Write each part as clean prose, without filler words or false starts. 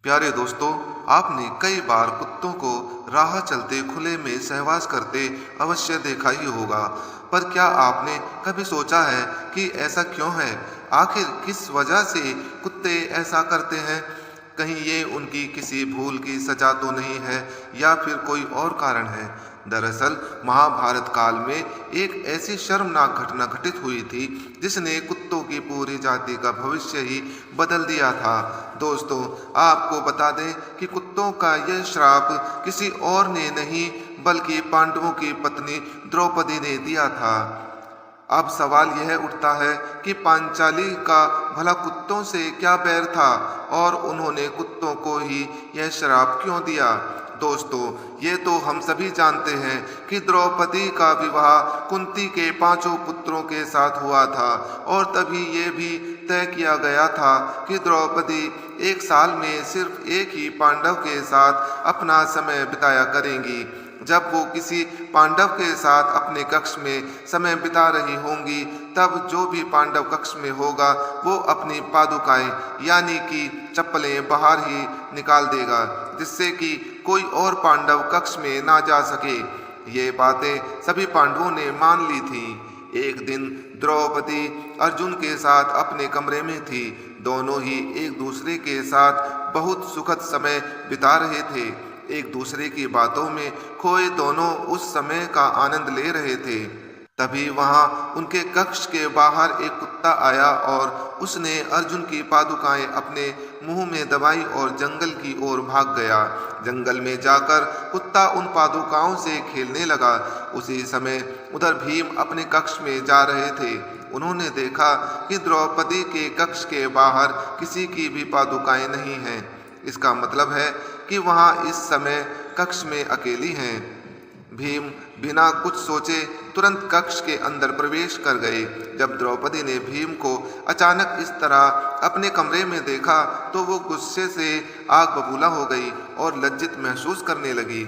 प्यारे दोस्तों, आपने कई बार कुत्तों को राह चलते खुले में सहवास करते अवश्य देखा ही होगा। पर क्या आपने कभी सोचा है कि ऐसा क्यों है? आखिर किस वजह से कुत्ते ऐसा करते हैं? कहीं ये उनकी किसी भूल की सजा तो नहीं है, या फिर कोई और कारण है? दरअसल महाभारत काल में एक ऐसी शर्मनाक घटना घटित हुई थी जिसने कुत्तों की पूरी जाति का भविष्य ही बदल दिया था। दोस्तों, आपको बता दें कि कुत्तों का यह श्राप किसी और ने नहीं बल्कि पांडवों की पत्नी द्रौपदी ने दिया था। अब सवाल यह उठता है कि पांचाली का भला कुत्तों से क्या बैर था और उन्होंने कुत्तों को ही यह श्राप क्यों दिया? दोस्तों, ये तो हम सभी जानते हैं कि द्रौपदी का विवाह कुंती के 5 पुत्रों के साथ हुआ था और तभी ये भी तय किया गया था कि द्रौपदी एक साल में सिर्फ एक ही पांडव के साथ अपना समय बिताया करेंगी। जब वो किसी पांडव के साथ अपने कक्ष में समय बिता रही होंगी, तब जो भी पांडव कक्ष में होगा वो अपनी पादुकाएं यानी कि चप्पलें बाहर ही निकाल देगा, जिससे कि कोई और पांडव कक्ष में ना जा सके। ये बातें सभी पांडवों ने मान ली थी। एक दिन द्रौपदी अर्जुन के साथ अपने कमरे में थी। दोनों ही एक दूसरे के साथ बहुत सुखद समय बिता रहे थे। एक दूसरे की बातों में खोए दोनों उस समय का आनंद ले रहे थे। तभी वहां उनके कक्ष के बाहर एक कुत्ता आया और उसने अर्जुन की पादुकाएं अपने मुंह में दबाई और जंगल की ओर भाग गया। जंगल में जाकर कुत्ता उन पादुकाओं से खेलने लगा। उसी समय उधर भीम अपने कक्ष में जा रहे थे। उन्होंने देखा कि द्रौपदी के कक्ष के बाहर किसी की भी पादुकाएं नहीं हैं। इसका मतलब है कि वहां इस समय कक्ष में अकेली हैं। भीम बिना कुछ सोचे तुरंत कक्ष के अंदर प्रवेश कर गए। जब द्रौपदी ने भीम को अचानक इस तरह अपने कमरे में देखा तो वो गुस्से से आग बबूला हो गई और लज्जित महसूस करने लगी।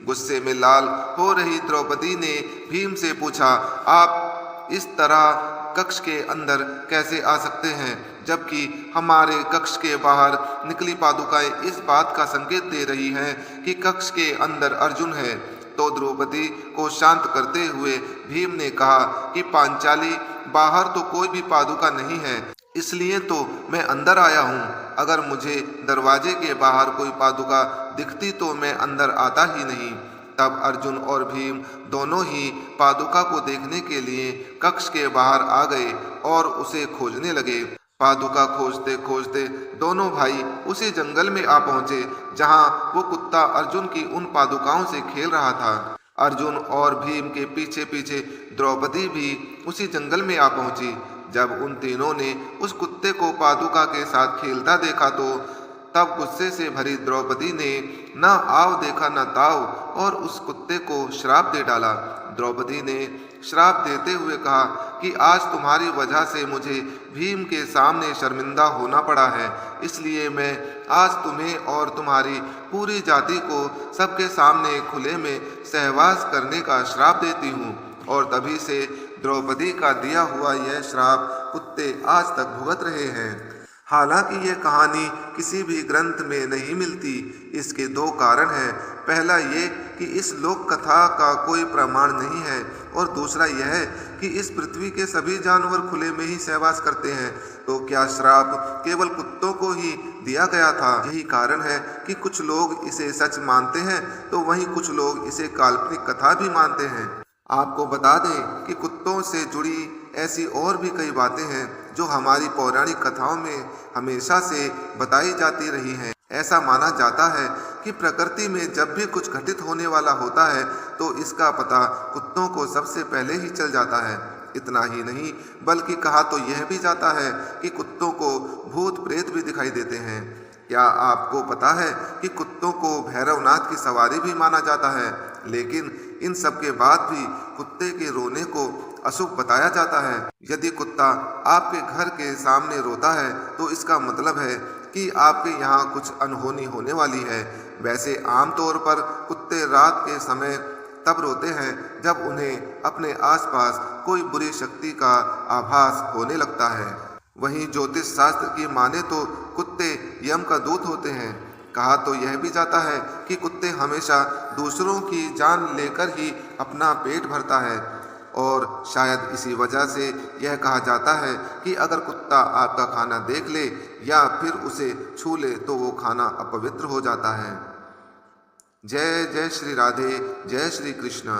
गुस्से में लाल हो रही द्रौपदी ने भीम से पूछा, आप इस तरह कक्ष के अंदर कैसे आ सकते हैं, जबकि हमारे कक्ष के बाहर निकली पादुकाएं इस बात का संकेत दे रही हैं कि कक्ष के अंदर अर्जुन है। तो द्रौपदी को शांत करते हुए भीम ने कहा कि पांचाली, बाहर तो कोई भी पादुका नहीं है, इसलिए तो मैं अंदर आया हूँ। अगर मुझे दरवाजे के बाहर कोई पादुका दिखती तो मैं अंदर आता ही नहीं। तब अर्जुन और भीम दोनों ही पादुका को देखने के लिए कक्ष के बाहर आ गए और उसे खोजने लगे। पादुका खोजते खोजते दोनों भाई उसी जंगल में आ पहुंचे जहां वो कुत्ता अर्जुन की उन पादुकाओं से खेल रहा था। अर्जुन और भीम के पीछे पीछे द्रौपदी भी उसी जंगल में आ पहुंची। जब उन तीनों ने उस कुत्ते को पादुका के साथ खेलता देखा तो तब गुस्से से भरी द्रौपदी ने न आव देखा न ताव और उस कुत्ते को श्राप दे डाला। द्रौपदी ने श्राप देते हुए कहा कि आज तुम्हारी वजह से मुझे भीम के सामने शर्मिंदा होना पड़ा है, इसलिए मैं आज तुम्हें और तुम्हारी पूरी जाति को सबके सामने खुले में सहवास करने का श्राप देती हूँ। और तभी से द्रौपदी का दिया हुआ यह श्राप कुत्ते आज तक भुगत रहे हैं। हालांकि यह कहानी किसी भी ग्रंथ में नहीं मिलती। इसके 2 कारण हैं। पहला ये कि इस लोक कथा का कोई प्रमाण नहीं है और दूसरा यह है कि इस पृथ्वी के सभी जानवर खुले में ही सहवास करते हैं। तो क्या श्राप केवल कुत्तों को ही दिया गया था? यही कारण है कि कुछ लोग इसे सच मानते हैं तो वहीं कुछ लोग इसे काल्पनिक कथा भी मानते हैं। आपको बता दें कि कुत्तों से जुड़ी ऐसी और भी कई बातें हैं जो हमारी पौराणिक कथाओं में हमेशा से बताई जाती रही हैं। ऐसा माना जाता है कि प्रकृति में जब भी कुछ घटित होने वाला होता है तो इसका पता कुत्तों को सबसे पहले ही चल जाता है। इतना ही नहीं बल्कि कहा तो यह भी जाता है कि कुत्तों को भूत प्रेत भी दिखाई देते हैं। क्या आपको पता है कि कुत्तों को भैरवनाथ की सवारी भी माना जाता है? लेकिन इन सब के बाद भी कुत्ते के रोने को अशुभ बताया जाता है। यदि कुत्ता आपके घर के सामने रोता है तो इसका मतलब है कि आपके यहाँ कुछ अनहोनी होने वाली है। वैसे आमतौर पर कुत्ते रात के समय तब रोते हैं जब उन्हें अपने आसपास कोई बुरी शक्ति का आभास होने लगता है। वहीं ज्योतिष शास्त्र की माने तो कुत्ते यम का दूत होते हैं। कहा तो यह भी जाता है कि कुत्ते हमेशा दूसरों की जान लेकर ही अपना पेट भरता है, और शायद इसी वजह से यह कहा जाता है कि अगर कुत्ता आपका खाना देख ले या फिर उसे छू ले तो वो खाना अपवित्र हो जाता है। जय जय श्री राधे, जय श्री कृष्ण।